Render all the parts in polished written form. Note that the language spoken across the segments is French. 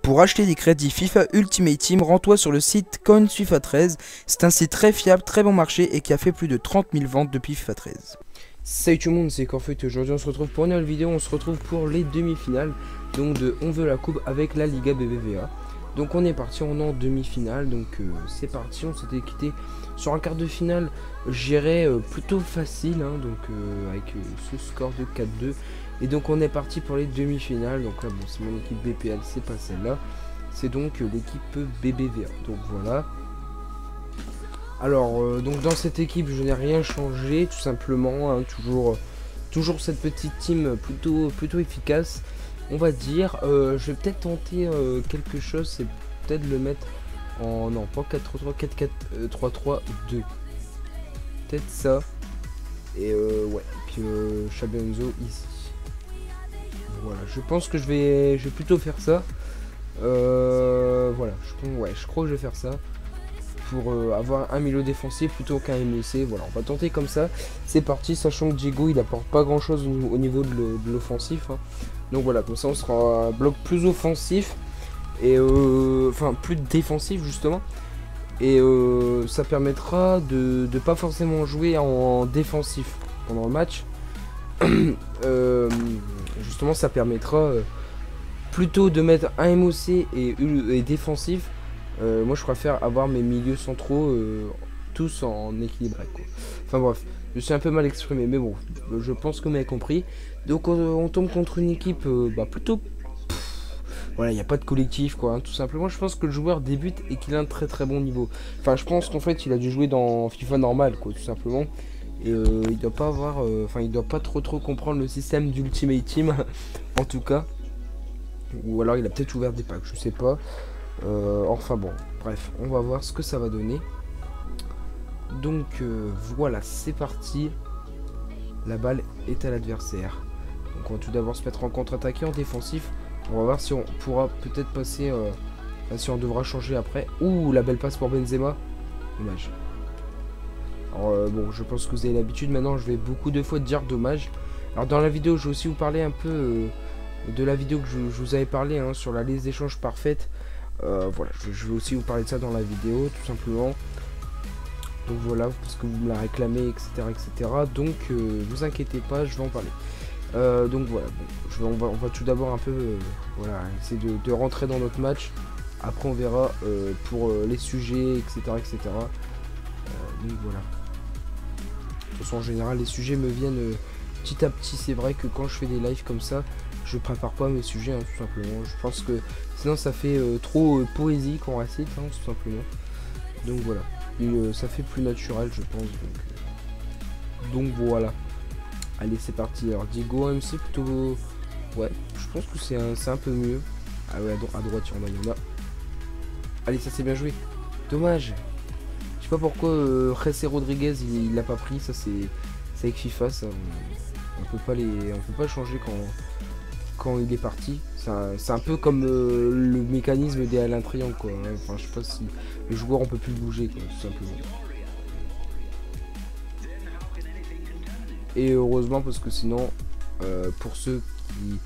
Pour acheter des crédits FIFA Ultimate Team, rends-toi sur le site CoinsFIFA13. C'est un site très fiable, très bon marché et qui a fait plus de 30 000 ventes depuis FIFA 13. Salut tout le monde, c'est Corfut. Aujourd'hui on se retrouve pour une nouvelle vidéo. On se retrouve pour les demi-finales donc de On veut la coupe avec la Liga BBVA. Donc on est parti, on est en demi-finale. Donc c'est parti, on s'était quitté sur un quart de finale, j'irais plutôt facile hein, donc avec ce score de 4-2. Et donc on est parti pour les demi-finales. Donc là bon, c'est mon équipe BPL, c'est pas celle-là, c'est donc l'équipe BBVA. Donc voilà. Alors donc dans cette équipe je n'ai rien changé tout simplement hein, toujours cette petite team plutôt efficace on va dire. Je vais peut-être tenter quelque chose, c'est peut-être le mettre en non pas 4-3-3, 4-4-3-3-2, peut-être ça. Et ouais, puis Chabenzo ici. Voilà, je pense que je vais plutôt faire ça. Voilà, je crois que je vais faire ça pour avoir un milieu défensif plutôt qu'un MEC. Voilà, on va tenter comme ça. C'est parti, sachant que Diego il apporte pas grand chose au niveau de l'offensif hein. Donc voilà, comme ça on sera un bloc plus offensif et enfin plus défensif justement. Et ça permettra de pas forcément jouer en défensif pendant le match. Justement ça permettra plutôt de mettre un MOC et défensif. Moi je préfère avoir mes milieux centraux tous en équilibré quoi. Enfin bref, je suis un peu mal exprimé mais bon, je pense que vous m'avez compris. Donc on tombe contre une équipe plutôt voilà, il n'y a pas de collectif quoi hein, tout simplement. Je pense que le joueur débute et qu'il a un très bon niveau. Enfin je pense qu'en fait il a dû jouer dans FIFA normal quoi tout simplement. Et il doit pas avoir il doit pas trop comprendre le système d'Ultimate Team en tout cas. Ou alors il a peut-être ouvert des packs, je sais pas. Enfin bon, bref, on va voir ce que ça va donner. Donc voilà, c'est parti. La balle est à l'adversaire. Donc on va tout d'abord se mettre en contre-attaque et en défensif. On va voir si on pourra peut-être passer, si on devra changer après. Ouh, la belle passe pour Benzema. Dommage. Alors bon, je pense que vous avez l'habitude. Maintenant, je vais beaucoup de fois dire dommage. Alors dans la vidéo, je vais aussi vous parler un peu de la vidéo que je vous avais parlé hein, sur la liste d'échanges parfaite. Voilà, je vais aussi vous parler de ça dans la vidéo, tout simplement. Donc voilà, parce que vous me la réclamez, etc. Donc vous inquiétez pas, je vais en parler. Donc voilà, bon, on va tout d'abord un peu voilà, essayer de rentrer dans notre match. Après on verra pour les sujets, etc. Donc voilà. De toute façon en général les sujets me viennent petit à petit. C'est vrai que quand je fais des lives comme ça, je prépare pas mes sujets hein, tout simplement. Je pense que sinon ça fait trop poésie quand on récite hein, tout simplement. Donc voilà, et, ça fait plus naturel je pense. Donc voilà. Allez c'est parti. Alors Diego MC plutôt. Ouais, je pense que c'est un peu mieux. Ah ouais, à droite il y en a. Allez ça c'est bien joué. Dommage. Je sais pas pourquoi Jesse Rodriguez il l'a pas pris. Ça c'est avec FIFA ça. On peut pas changer quand il est parti. C'est un peu comme le mécanisme des Alain Triangle quoi. Enfin je sais pas si le joueur on peut plus le bouger quoi, tout simplement. Et heureusement parce que sinon pour ceux qui...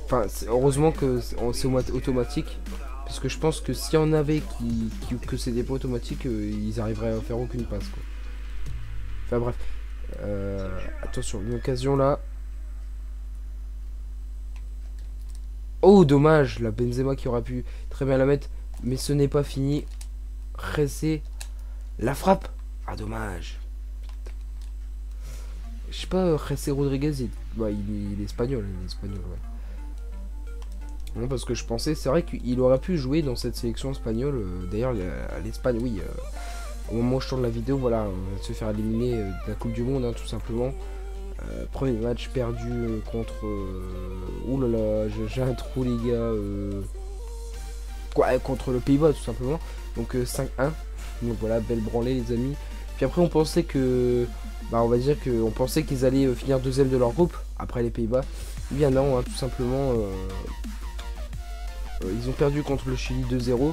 Enfin heureusement que c'est automatique. Parce que je pense que si on avait que c'était pas automatique, ils arriveraient à faire aucune passe quoi. Enfin bref. Attention, une occasion là. Oh dommage, la Benzema qui aurait pu très bien la mettre. Mais ce n'est pas fini. Ressé. La frappe. Ah dommage. Je sais pas, Jesse Rodriguez, il est espagnol. Il est espagnol, ouais. Non, parce que je pensais, c'est vrai qu'il aurait pu jouer dans cette sélection espagnole. D'ailleurs, l'Espagne, oui. Au moment où je tourne la vidéo, voilà, on va se faire éliminer de la Coupe du Monde, hein, tout simplement. Premier match perdu contre... Ouh là là, j'ai un trou, les gars. Contre le Pays-Bas, tout simplement. Donc 5-1. Donc voilà, belle branlée, les amis. Puis après, on pensait que... on va dire qu'on pensait qu'ils allaient finir deuxième de leur groupe, après les Pays-Bas. Eh bien non, hein, tout simplement... ils ont perdu contre le Chili 2-0.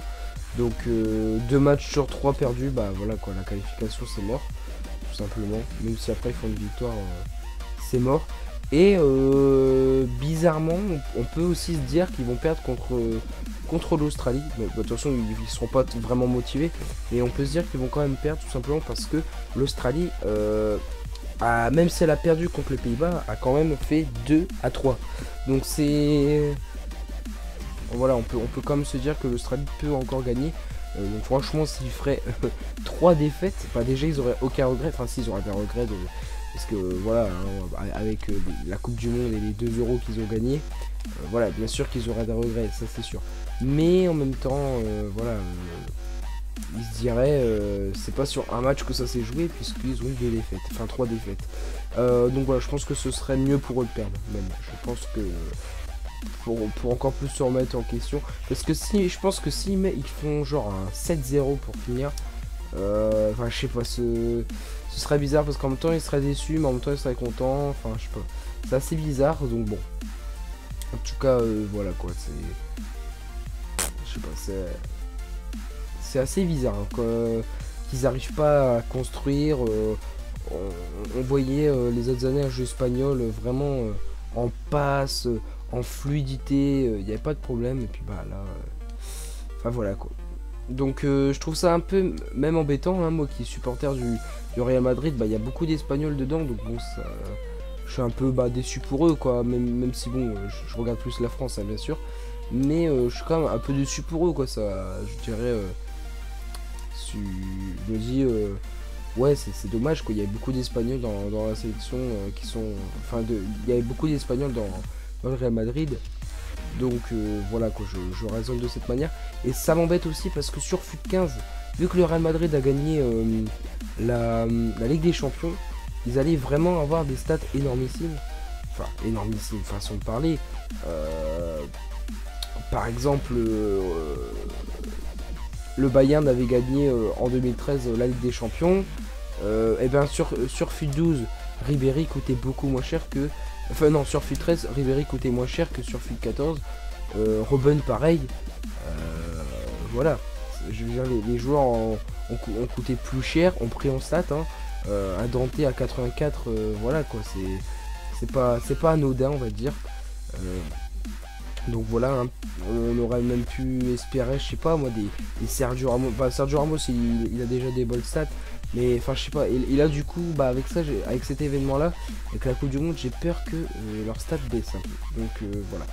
Donc 2 matchs sur 3 perdus. Bah voilà quoi, la qualification c'est mort. Tout simplement. Même si après ils font une victoire, c'est mort. Et bizarrement, on peut aussi se dire qu'ils vont perdre contre l'Australie. Mais de toute façon, ils ne seront pas vraiment motivés. Et on peut se dire qu'ils vont quand même perdre tout simplement parce que l'Australie, même si elle a perdu contre les Pays-Bas, a quand même fait 2-3. Donc c'est... Voilà, on peut quand même se dire que l'Australie peut encore gagner. Donc franchement, s'ils feraient 3 défaites, bah déjà ils auraient aucun regret. Enfin si, ils auraient des regrets parce que voilà, hein, avec la Coupe du Monde et les 2 euros qu'ils ont gagnés, voilà, bien sûr qu'ils auraient des regrets, ça c'est sûr. Mais en même temps, voilà, ils se diraient, c'est pas sur un match que ça s'est joué puisqu'ils ont eu 2 défaites, enfin 3 défaites. Donc voilà, je pense que ce serait mieux pour eux de perdre, même. Je pense que pour encore plus se remettre en question, parce que si je pense que s'ils ils font genre un 7-0 pour finir, enfin je sais pas, ce serait bizarre parce qu'en même temps ils seraient déçus mais en même temps ils seraient contents, enfin je sais pas, c'est assez bizarre. Donc bon, en tout cas voilà quoi, c'est, je sais pas, c'est assez bizarre hein, qu'ils arrivent pas à construire. On voyait les autres années un jeu espagnol vraiment en passe, en fluidité, il n'y avait pas de problème. Et puis bah là, enfin voilà quoi. Donc je trouve ça un peu même embêtant, hein, moi qui suis supporter du Real Madrid, bah il y a beaucoup d'Espagnols dedans, donc bon ça, je suis un peu déçu pour eux quoi, même si bon je regarde plus la France hein, bien sûr, mais je suis quand même un peu déçu pour eux quoi, ça je dirais, je me dis ouais c'est dommage quoi, il y avait beaucoup d'Espagnols dans la sélection qui sont, enfin il y avait beaucoup d'Espagnols dans le Real Madrid. Donc voilà quoi, je raisonne de cette manière. Et ça m'embête aussi parce que sur FUT 15, vu que le Real Madrid a gagné la Ligue des Champions, ils allaient vraiment avoir des stats énormissimes. Enfin, énormissimes, façon de parler. Par exemple, le Bayern avait gagné en 2013 la Ligue des Champions. Et bien sur FUT 12, Ribéry coûtait beaucoup moins cher que... Enfin non, sur FUT 13, Ribéry coûtait moins cher que sur FUT 14. Robben pareil. Voilà. Je veux dire, les joueurs ont coûté plus cher, ont pris en stats. Hein. Un Dante à 84, voilà quoi. C'est pas anodin, on va dire. Donc voilà, hein, on aurait même pu espérer, je sais pas moi, des Sergio Ramos. Bah, Sergio Ramos, il a déjà des bonnes stats. Mais enfin je sais pas, et là du coup avec ça, avec cet événement là, avec la Coupe du Monde, j'ai peur que leur stats baissent un peu. Donc voilà,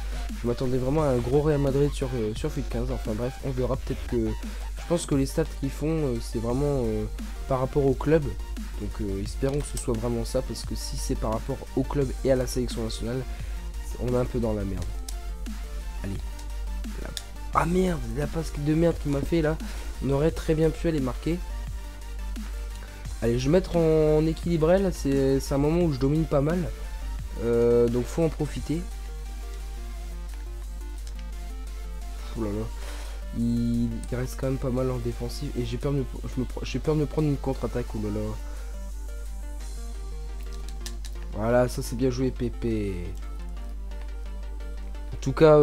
je m'attendais vraiment à un gros Real Madrid sur FUT 15. Enfin bref, on verra, peut-être que je pense que les stats qu'ils font c'est vraiment par rapport au club. Donc espérons que ce soit vraiment ça, parce que si c'est par rapport au club et à la sélection nationale, on est un peu dans la merde. Allez, là. Ah merde, la passe de merde qu'il m'a fait là, on aurait très bien pu aller marquer. Allez, je vais mettre en équilibré là, c'est un moment où je domine pas mal. Donc faut en profiter. Ouh là là. Il reste quand même pas mal en défensif. Et j'ai peur de me prendre une contre-attaque. Ouh là là. Voilà, ça c'est bien joué Pépé. En tout cas,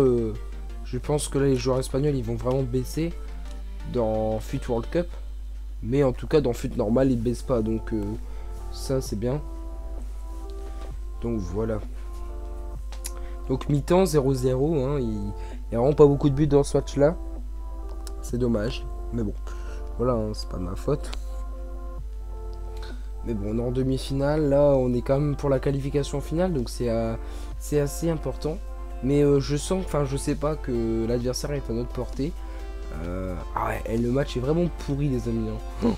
je pense que là les joueurs espagnols ils vont vraiment baisser dans FUT World Cup. Mais en tout cas dans FUT normal ils baissent pas, donc ça c'est bien. Donc voilà. Donc mi-temps 0-0, hein, il n'y a vraiment pas beaucoup de buts dans ce match là. C'est dommage. Mais bon, voilà, hein, c'est pas de ma faute. Mais bon, on est en demi-finale, là on est quand même pour la qualification finale, donc c'est assez important. Mais je sens, enfin je sais pas, que l'adversaire est à notre portée. Ah ouais, et le match est vraiment pourri les amis. Hein.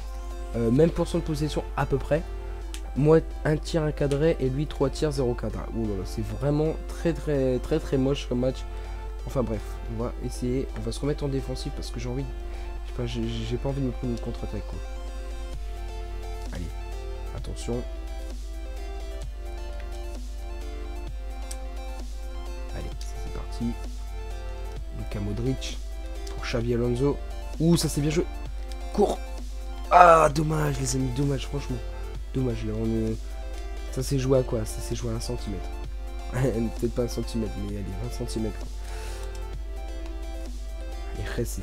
Même pourcent de possession à peu près. Moi un tir encadré et lui 3 tirs 0 cadré. C'est vraiment très moche comme match. Enfin bref, on va essayer, on va se remettre en défensif parce que j'ai envie, j'ai pas envie de me prendre une contre-attaque quoi. Allez, attention. Allez, c'est parti. Luka Modric pour Xavi Alonso. Ouh, ça c'est bien joué. Cours. Ah, dommage les amis, dommage, franchement. Dommage, là ça s'est joué à quoi? Ça s'est joué à 1 cm. Peut-être pas 1 cm, mais allez, 20 cm quoi. Allez, Ressé.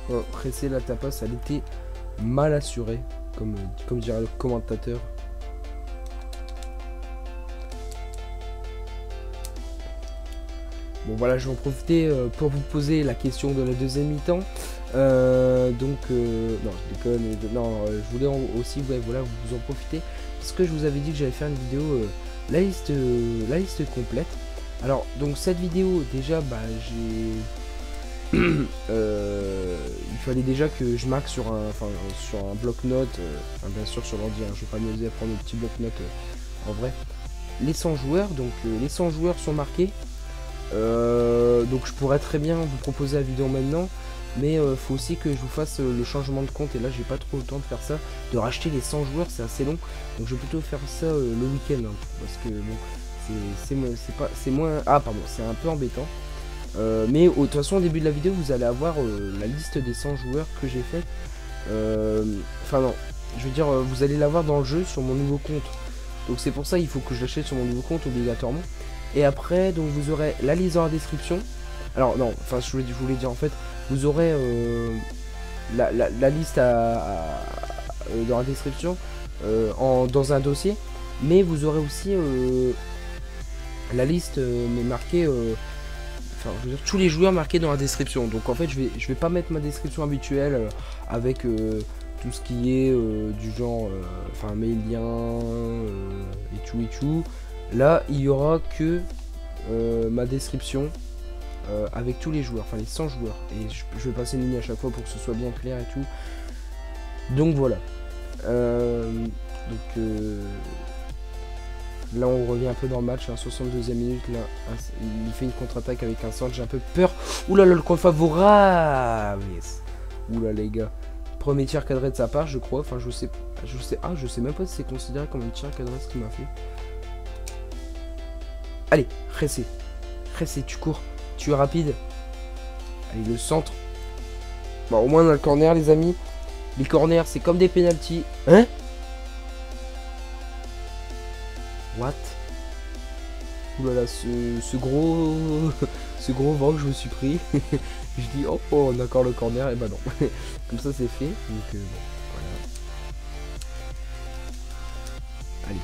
Oh, Ressé, la tapas, elle était mal assurée, comme dirait le commentateur. Bon voilà, je vais en profiter pour vous poser la question de la deuxième mi-temps. Non, je déconne. Non, je voulais aussi, ouais, voilà, vous en profiter parce que je vous avais dit que j'allais faire une vidéo la liste complète. Alors donc cette vidéo déjà, bah j'ai il fallait déjà que je marque sur un bloc-notes, bien sûr sur l'ordi, hein, je vais pas m'amuser à prendre un petit bloc-notes en vrai. Les 100 joueurs, donc les 100 joueurs sont marqués. Donc je pourrais très bien vous proposer la vidéo maintenant, mais faut aussi que je vous fasse le changement de compte, et là j'ai pas trop le temps de faire ça, de racheter les 100 joueurs, c'est assez long, donc je vais plutôt faire ça le week-end, hein, parce que bon, c'est moins, ah pardon, c'est un peu embêtant. Mais de toute façon au début de la vidéo vous allez avoir la liste des 100 joueurs que j'ai fait. Enfin non, je veux dire vous allez l'avoir dans le jeu sur mon nouveau compte. Donc c'est pour ça il faut que je l'achète sur mon nouveau compte obligatoirement. Et après donc vous aurez la liste dans la description. Alors non, enfin je voulais dire en fait vous aurez la liste dans la description dans un dossier. Mais vous aurez aussi la liste mais marquée enfin, je veux dire, tous les joueurs marqués dans la description. Donc en fait je vais pas mettre ma description habituelle avec tout ce qui est du genre enfin mes liens et tout. Là il y aura que ma description avec tous les joueurs, enfin les 100 joueurs, et je vais passer une ligne à chaque fois pour que ce soit bien clair et tout. Donc voilà. Là on revient un peu dans le match, hein, 62e minute, là il fait une contre-attaque avec un centre, j'ai un peu peur. Oula là, le compte favorable, yes. Oula les gars, premier tir cadré de sa part je crois, enfin je sais même pas si c'est considéré comme un tir cadré ce qu'il m'a fait. Allez, Ressé, tu cours, tu es rapide. Allez, le centre. Bon au moins on a le corner les amis, les corners c'est comme des pénaltys. Hein? What? Oulala, ce gros vent que je me suis pris. Je dis oh, on a encore le corner, et bah non. Comme ça c'est fait. Donc bon, voilà. Allez.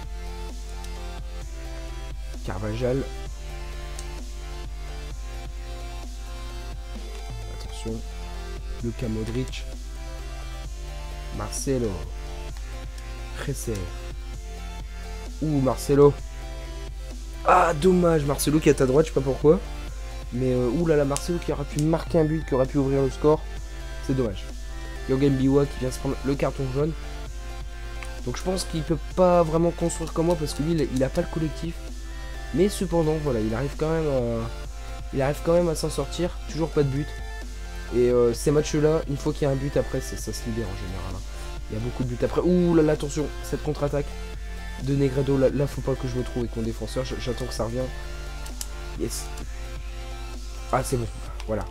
Carvajal. Attention. Luka Modric. Marcelo. Ressé. Ouh, Marcelo. Ah, dommage. Marcelo qui est à ta droite, je sais pas pourquoi. Mais oulala, Marcelo qui aurait pu marquer un but, qui aurait pu ouvrir le score. C'est dommage. Yogen Biwa qui vient se prendre le carton jaune. Donc je pense qu'il peut pas vraiment construire comme moi parce que lui, il a pas le collectif. Mais cependant, voilà, il arrive quand même à s'en sortir. Toujours pas de but. Et ces matchs-là, une fois qu'il y a un but après, ça se libère en général. Hein. Il y a beaucoup de buts après. Ouh là là, attention, cette contre-attaque de Negredo, là faut pas que je me trouve avec mon défenseur, j'attends que ça revienne. Yes. Ah c'est bon, voilà.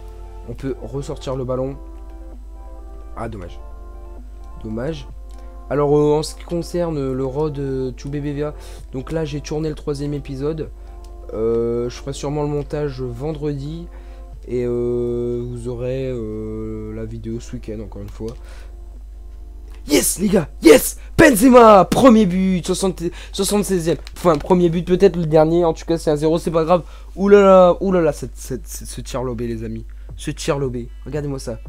On peut ressortir le ballon. Ah dommage. Dommage. Alors en ce qui concerne le Road to BBVA, donc là j'ai tourné le 3e épisode. Je ferai sûrement le montage vendredi. Et vous aurez la vidéo ce week-end encore une fois. Yes les gars, yes, Benzema, premier but, 76e. Enfin, premier but peut-être le dernier, en tout cas c'est un 0, c'est pas grave. Oulala, ce tir lobé les amis. Ce tir lobé, regardez-moi ça.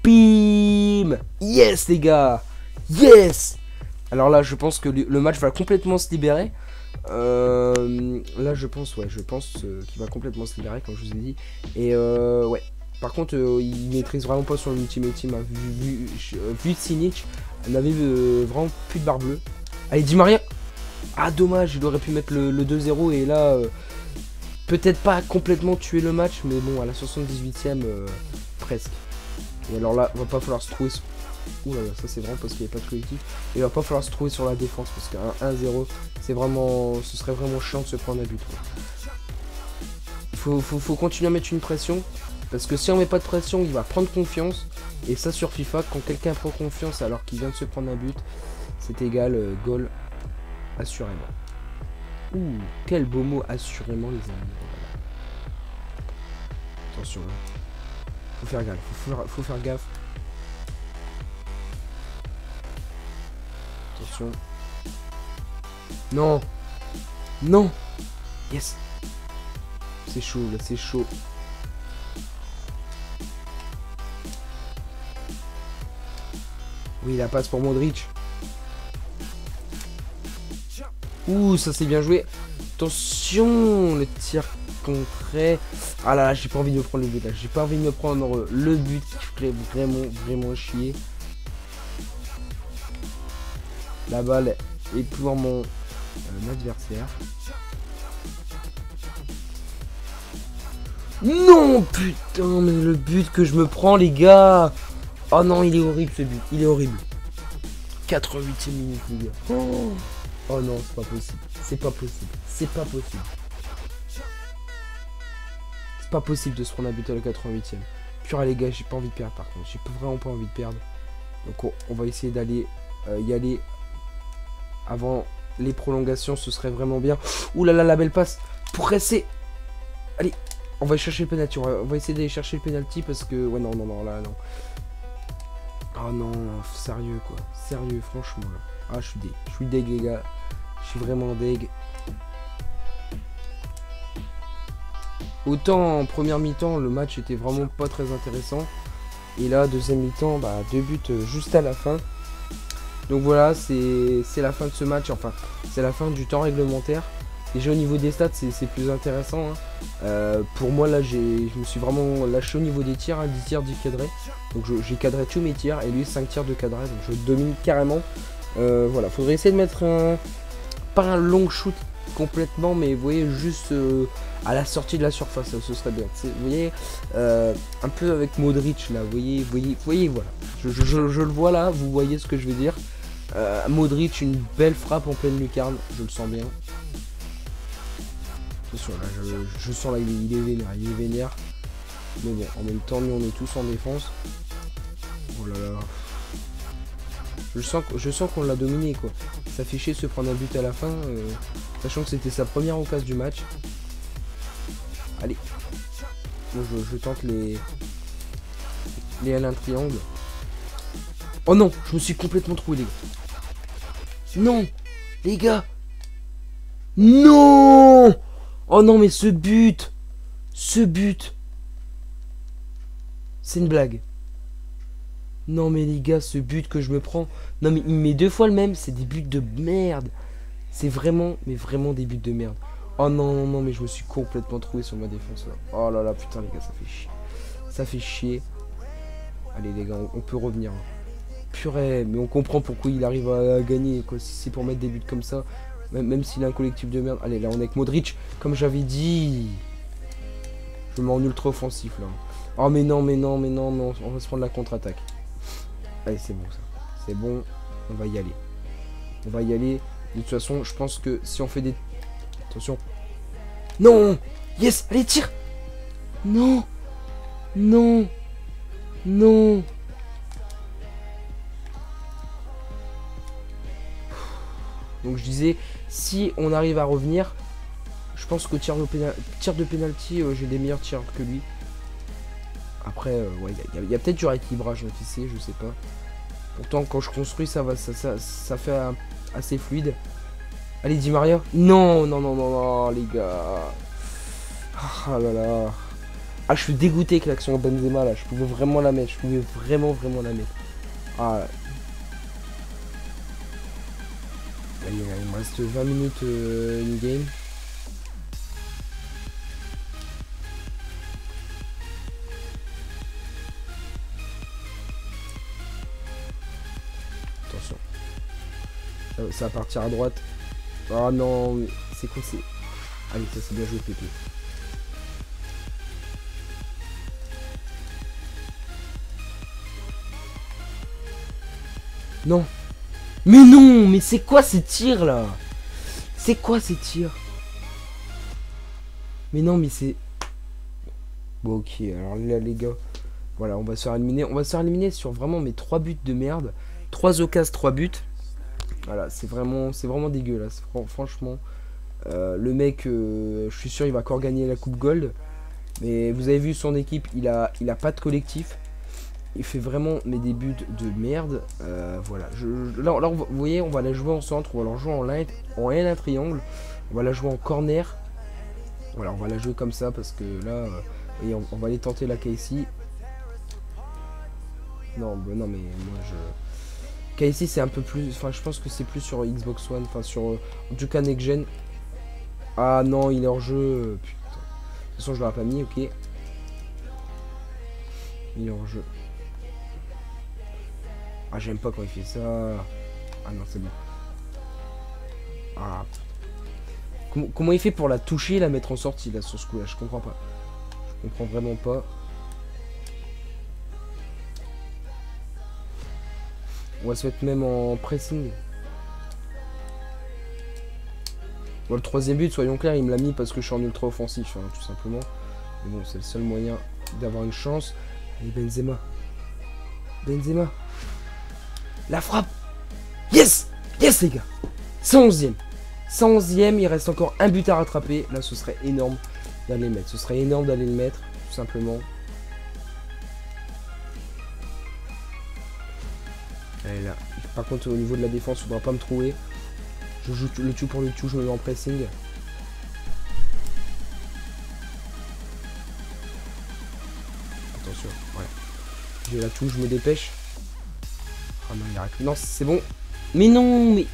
Bim. Yes les gars, yes. Alors là je pense que le match va complètement se libérer. Là je pense qu'il va complètement se libérer comme je vous ai dit. Et ouais. Par contre, il maîtrise vraiment pas sur le Ultimate Team. Hein. Vu Sinic, elle n'avait vraiment plus de barre bleue. Allez, Di Maria. Ah, dommage, il aurait pu mettre le 2-0 et là, peut-être pas complètement tuer le match, mais bon, à la 78e, presque. Et alors là, il va pas falloir se trouver sur... Ouh là là, ça c'est vraiment parce qu'il n'y a pas de collectif. Il va pas falloir se trouver sur la défense parce qu'un 1-0, c'est vraiment... Ce serait vraiment chiant de se prendre un but. Il faut continuer à mettre une pression. Parce que si on met pas de pression, il va prendre confiance. Et ça sur FIFA, quand quelqu'un prend confiance alors qu'il vient de se prendre un but, c'est égal goal assurément. Ouh, quel beau mot assurément les amis. Attention là. Faut faire gaffe, faut faire gaffe. Attention. Non. Non. Yes. C'est chaud, là, c'est chaud. Oui, la passe pour Modric. Ouh, ça c'est bien joué. Attention, le tir contré. Ah là là, j'ai pas envie de me prendre le but là. J'ai pas envie de me prendre le but qui ferait vraiment chier. La balle est pour mon adversaire. Non, putain, mais le but que je me prends, les gars. Oh non, il est horrible ce but. Il est horrible. 88e minute, les gars. Oh non, c'est pas possible. C'est pas possible. C'est pas possible. C'est pas possible de se prendre un but à la 88e. Purée, les gars, j'ai pas envie de perdre par contre. J'ai vraiment pas envie de perdre. Donc on va essayer d'aller y aller avant les prolongations. Ce serait vraiment bien. Ouh là là, la belle passe pour rester. Allez, on va chercher le penalty. On va essayer d'aller chercher le penalty parce que... Ouais, non, là, non. Oh non, sérieux quoi. Sérieux, franchement. Là. Ah, je suis deg, les gars. Je suis vraiment deg. Autant en première mi-temps, le match était vraiment pas très intéressant. Et là, deuxième mi-temps, bah, 2 buts juste à la fin. Donc voilà, c'est la fin de ce match. Enfin, c'est la fin du temps réglementaire. Déjà au niveau des stats, c'est plus intéressant. Hein. Pour moi, là, je me suis vraiment lâché au niveau des tirs. Hein, 10 tirs, 10 cadrés. Donc j'ai cadré tous mes tirs. Et lui, 5 tirs de cadré. Donc je domine carrément. Voilà, faudrait essayer de mettre pas un long shoot complètement, mais vous voyez, juste à la sortie de la surface, ce serait bien. Vous voyez, un peu avec Modric là, vous voyez, voilà. Je le vois là, vous voyez ce que je veux dire. Modric, une belle frappe en pleine lucarne, je le sens bien. Attention, là, je sens là, il est vénère. Mais bon, en même temps, nous on est tous en défense. Oh là là. Je sens qu'on l'a dominé quoi. Ça fait chier de se prendre un but à la fin, sachant que c'était sa première occasion du match. Allez. Moi je tente les L1 triangle. Oh non, je me suis complètement trouvé les gars. Non, les gars. Non. Oh non mais ce but. C'est une blague. Non mais les gars, ce but que je me prends. Non mais il met 2 fois le même. C'est des buts de merde. C'est vraiment, mais vraiment des buts de merde. Oh non, mais je me suis complètement trouvé sur ma défense là. Oh là là, putain les gars, ça fait chier. Ça fait chier. Allez les gars, on peut revenir. Purée, mais on comprend pourquoi il arrive à gagner quoi. Si c'est pour mettre des buts comme ça. Même s'il a un collectif de merde. Allez, là on est avec Modric. Comme j'avais dit. Je mets en ultra offensif là. Oh mais non, on va se prendre la contre-attaque. Allez, c'est bon ça. C'est bon, on va y aller. De toute façon, je pense que si on fait des... Attention. Non. Yes. Allez, tire. Non. Donc je disais, si on arrive à revenir, je pense qu'au tir de penalty, j'ai des meilleurs tirs que lui. Après, ouais, il y a peut-être du rééquilibrage, qui sait, je sais pas. Pourtant, quand je construis, ça fait assez fluide. Allez, Di Maria. Non, les gars. Ah là là. Ah, je suis dégoûté avec l'action Benzema, là. Je pouvais vraiment la mettre. Je pouvais vraiment la mettre. Ah. Allez, il me reste 20 minutes in-game. Attention. Ça va partir à droite. Oh non, c'est quoi c'est... Allez, ça c'est bien joué Pépé. Non. Mais non, mais c'est quoi ces tirs là? C'est quoi ces tirs? Mais non, mais c'est... Bon ok, alors là les gars, voilà, on va se faire éliminer. On va se faire éliminer sur vraiment mes 3 buts de merde. 3 occasions, 3 buts. Voilà, c'est vraiment dégueulasse. Franchement, le mec, je suis sûr, il va encore gagner la coupe Gold. Mais vous avez vu son équipe, il a pas de collectif. Il fait vraiment des buts de merde. Voilà. Là, vous voyez, on va la jouer en centre, on va la jouer en L1 triangle. On va la jouer en corner. Voilà, on va la jouer comme ça parce que là, et on va aller tenter la KC. Non, bah non, mais moi je. KC c'est un peu plus. Enfin, je pense que c'est plus sur Xbox One, enfin sur. En tout cas, Next Gen. Ah non, il est hors jeu. Putain. De toute façon, je l'aurais pas mis, ok. Il est hors jeu. Ah, j'aime pas quand il fait ça. Ah non, c'est bon. Ah. Comment il fait pour la toucher et la mettre en sortie là sur ce coup là? Je comprends pas. Je comprends vraiment pas. On va se mettre même en pressing. Bon, le troisième but, soyons clairs, il me l'a mis parce que je suis en ultra offensif, hein, tout simplement. Mais bon, c'est le seul moyen d'avoir une chance. Allez, Benzema. Benzema. La frappe. Yes. Yes, les gars. 111e. 111e, il reste encore un but à rattraper. Là, ce serait énorme d'aller le mettre. Ce serait énorme d'aller le mettre, tout simplement. Allez, là. Par contre, au niveau de la défense, il ne faudra pas me trouver. Je joue le tout pour le tout, je me mets en pressing. Attention, voilà. J'ai la touche, je me dépêche. Ah non, il arrête. Non, c'est bon. Mais non, mais...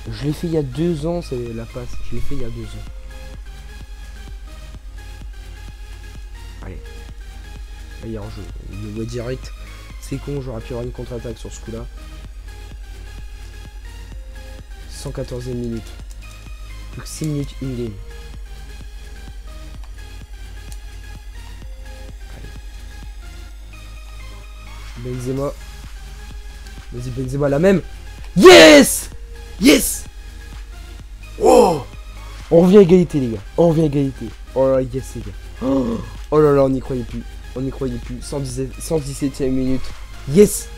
Je l'ai fait il y a 2 ans, c'est la passe. Je l'ai fait il y a 2 ans. Allez. Là, il est en jeu. Il le voit direct. C'est con, j'aurais pu avoir une contre-attaque sur ce coup-là. 114e minute. Plus que 6 minutes in-game. Benzema. Vas-y, Benzema, la même. Yes! Yes! Oh! On revient à égalité, les gars. On revient à égalité. Oh là, yes, les gars. Oh là là, on n'y croyait plus. On n'y croyait plus. 117e minute. Yes!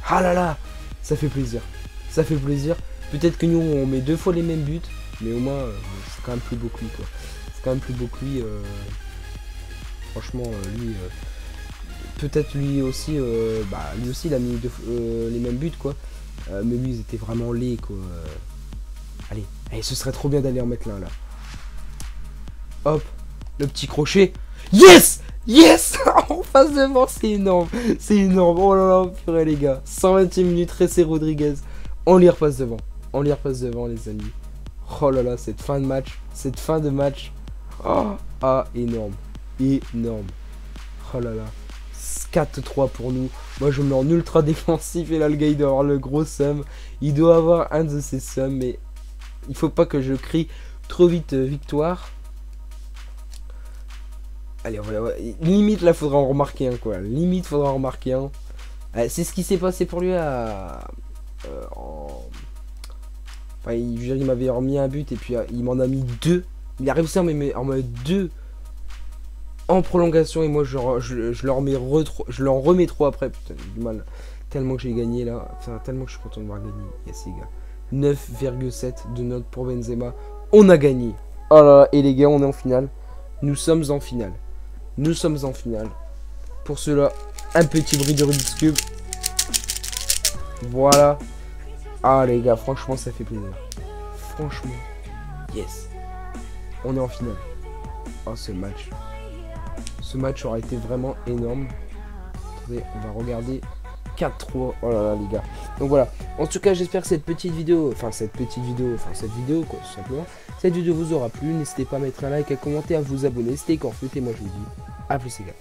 Ah là là! Ça fait plaisir. Ça fait plaisir. Peut-être que nous, on met 2 fois les mêmes buts. Mais au moins, c'est quand même plus beau que lui, quoi. C'est quand même plus beau que lui. Franchement, lui... peut-être lui aussi, il a mis les mêmes buts, quoi. Mais lui, ils étaient vraiment laids, quoi. Allez, ce serait trop bien d'aller en mettre là. Hop, le petit crochet. Yes! Yes! En face devant, c'est énorme. C'est énorme. Oh là là, purée, les gars. 120e minute, Ressé Rodriguez. On les repasse devant. On les repasse devant, les amis. Oh là là, cette fin de match. Cette fin de match. Oh, ah, énorme. Énorme. Oh là là. 4-3 pour nous. Moi, je me mets en ultra défensif. Et là, le gars, il doit avoir le gros sum. Il doit avoir un de ses sums. Mais il faut pas que je crie trop vite victoire. Allez, limite, là, faudra en remarquer un, quoi. Limite, faudra en remarquer un. C'est ce qui s'est passé pour lui Enfin, il m'avait remis un but et puis il m'en a mis 2. Il a réussi à en mettre 2 en prolongation et moi je leur remets 3 après. Putain, j'ai du mal. Tellement que j'ai gagné là. Enfin, tellement que je suis content de voir gagner. Yes, les gars. 9,7 de notes pour Benzema. On a gagné. Oh là là, et les gars, on est en finale. Nous sommes en finale. Nous sommes en finale. Pour cela, un petit bruit de Rubik's Cube. Voilà. Ah les gars, franchement ça fait plaisir. Franchement. Yes. On est en finale. Oh ce match. Ce match aura été vraiment énorme. Attendez, on va regarder 4-3. Oh là là les gars. Donc voilà. En tout cas j'espère que cette vidéo quoi, tout simplement. Cette vidéo vous aura plu. N'hésitez pas à mettre un like, à commenter, à vous abonner. C'était Corfut et moi je vous dis à plus les gars.